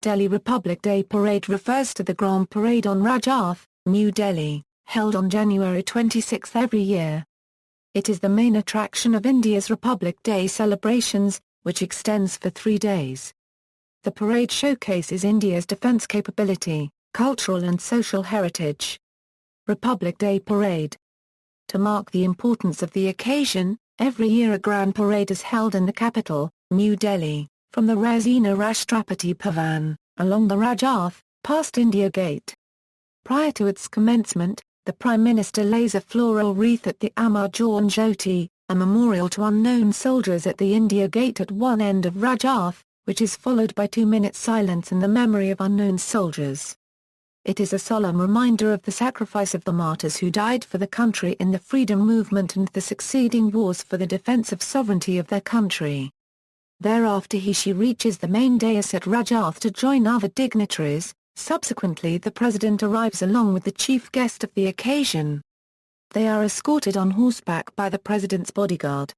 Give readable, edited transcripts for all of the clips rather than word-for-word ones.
Delhi Republic Day Parade refers to the Grand Parade on Rajpath, New Delhi, held on January 26 every year. It is the main attraction of India's Republic Day celebrations, which extends for 3 days. The parade showcases India's defence capability, cultural and social heritage. Republic Day Parade. To mark the importance of the occasion, every year a grand parade is held in the capital, New Delhi, from the Razina Rashtrapati Bhavan, along the Rajpath, past India Gate. Prior to its commencement, the Prime Minister lays a floral wreath at the Amar Jawan Jyoti, a memorial to unknown soldiers at the India Gate at one end of Rajpath, which is followed by 2-minute silence in the memory of unknown soldiers. It is a solemn reminder of the sacrifice of the martyrs who died for the country in the freedom movement and the succeeding wars for the defense of sovereignty of their country. Thereafter she reaches the main dais at Rajpath to join other dignitaries. Subsequently the President arrives along with the chief guest of the occasion. They are escorted on horseback by the President's bodyguard.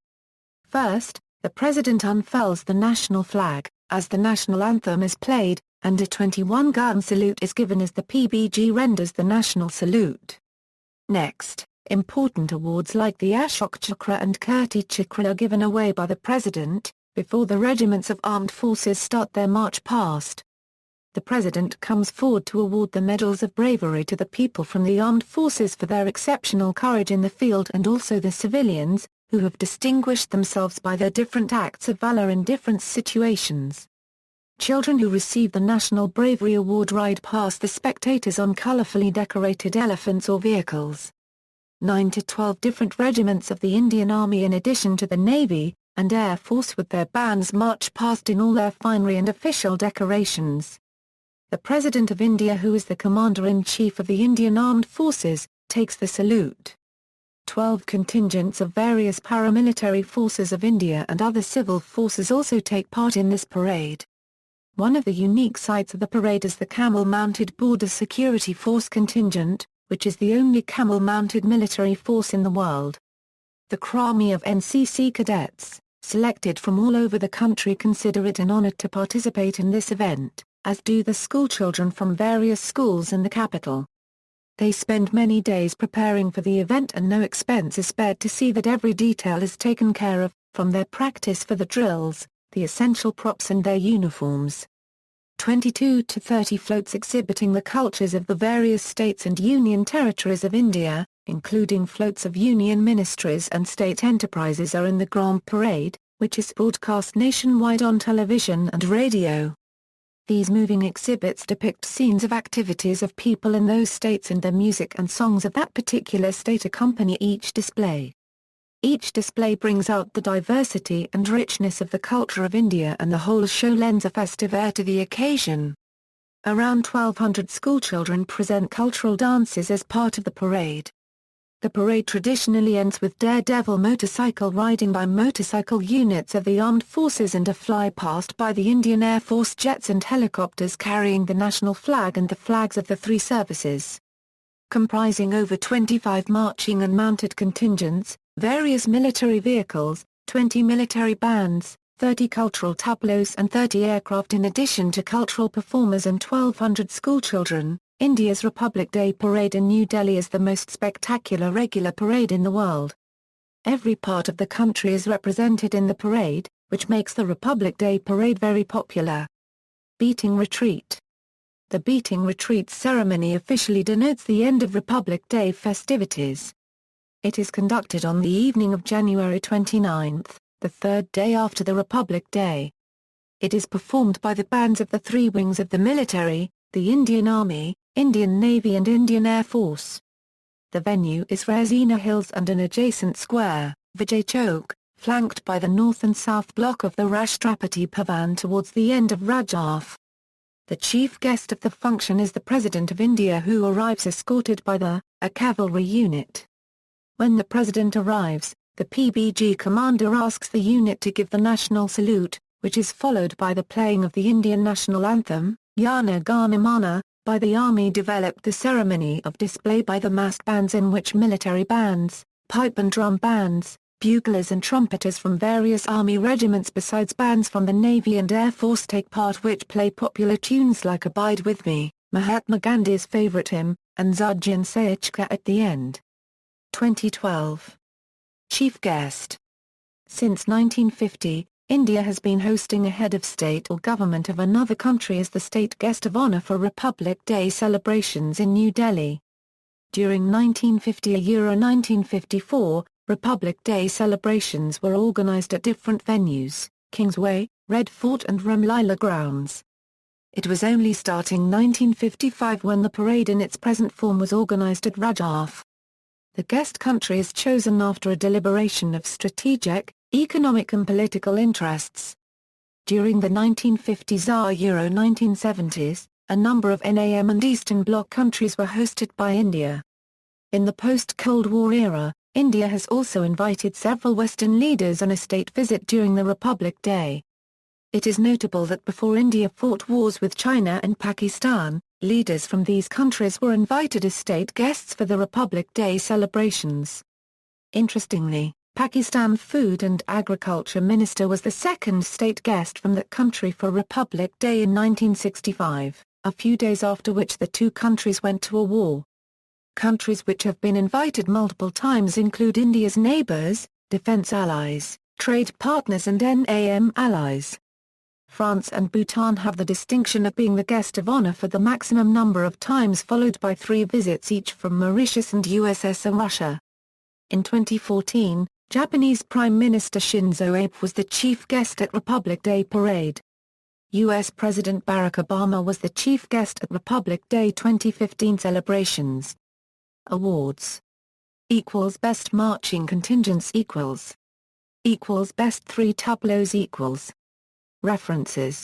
First, the President unfurls the national flag, as the national anthem is played, and a 21-gun salute is given as the PBG renders the national salute. Next, important awards like the Ashok Chakra and Kirti Chakra are given away by the President, before the regiments of armed forces start their march past. The President comes forward to award the Medals of Bravery to the people from the armed forces for their exceptional courage in the field and also the civilians, who have distinguished themselves by their different acts of valor in different situations. Children who receive the National Bravery Award ride past the spectators on colorfully decorated elephants or vehicles. 9 to 12 different regiments of the Indian Army in addition to the Navy and Air Force with their bands march past in all their finery and official decorations. The President of India, who is the Commander-in-Chief of the Indian Armed Forces, takes the salute. 12 contingents of various paramilitary forces of India and other civil forces also take part in this parade. One of the unique sights of the parade is the camel-mounted Border Security Force contingent, which is the only camel-mounted military force in the world. The crowd of NCC cadets, selected from all over the country, consider it an honor to participate in this event, as do the schoolchildren from various schools in the capital. They spend many days preparing for the event and no expense is spared to see that every detail is taken care of, from their practice for the drills, the essential props and their uniforms. 22 to 30 floats exhibiting the cultures of the various states and union territories of India, including floats of union ministries and state enterprises, are in the Grand Parade, which is broadcast nationwide on television and radio. These moving exhibits depict scenes of activities of people in those states and the music and songs of that particular state accompany each display. Each display brings out the diversity and richness of the culture of India, and the whole show lends a festive air to the occasion. Around 1,200 schoolchildren present cultural dances as part of the parade. The parade traditionally ends with daredevil motorcycle riding by motorcycle units of the armed forces and a flypast by the Indian Air Force jets and helicopters carrying the national flag and the flags of the 3 services. Comprising over 25 marching and mounted contingents, various military vehicles, 20 military bands, 30 cultural tableaus and 30 aircraft in addition to cultural performers and 1,200 schoolchildren, India's Republic Day Parade in New Delhi is the most spectacular regular parade in the world. Every part of the country is represented in the parade, which makes the Republic Day Parade very popular. Beating Retreat. The Beating Retreat ceremony officially denotes the end of Republic Day festivities. It is conducted on the evening of January 29, the 3rd day after the Republic Day. It is performed by the bands of the 3 wings of the military, the Indian Army, Indian Navy and Indian Air Force. The venue is Razina Hills and an adjacent square, Vijay Chowk, flanked by the north and south block of the Rashtrapati Bhavan towards the end of Rajpath. The chief guest of the function is the President of India, who arrives escorted by a cavalry unit. When the President arrives, the PBG commander asks the unit to give the national salute, which is followed by the playing of the Indian national anthem, Jana Gana Mana, by the Army. Developed the ceremony of display by the massed bands, in which military bands, pipe and drum bands, Buglers and trumpeters from various army regiments besides bands from the Navy and Air Force take part which play popular tunes like Abide With Me, Mahatma Gandhi's favorite hymn, and Zardjan Sayachka at the end. 2012. Chief Guest. Since 1950, India has been hosting a head of state or government of another country as the state guest of honor for Republic Day celebrations in New Delhi. During 1950–1954, Republic Day celebrations were organised at different venues, Kingsway, Red Fort and Ramlila Grounds. It was only starting 1955 when the parade in its present form was organised at Rajpath. The guest country is chosen after a deliberation of strategic, economic and political interests. During the 1950s–1970s, a number of NAM and Eastern Bloc countries were hosted by India. In the post-Cold War era, India has also invited several Western leaders on a state visit during the Republic Day. It is notable that before India fought wars with China and Pakistan, leaders from these countries were invited as state guests for the Republic Day celebrations. Interestingly, Pakistan Food and Agriculture Minister was the second state guest from that country for Republic Day in 1965, a few days after which the two countries went to a war. Countries which have been invited multiple times include India's neighbours, defence allies, trade partners and NAM allies. France and Bhutan have the distinction of being the guest of honour for the maximum number of times, followed by 3 visits each from Mauritius and USSR Russia. In 2014, Japanese Prime Minister Shinzo Abe was the chief guest at Republic Day Parade. U.S. President Barack Obama was the chief guest at Republic Day 2015 celebrations. Awards. Best marching contingents Best 3 tableaus References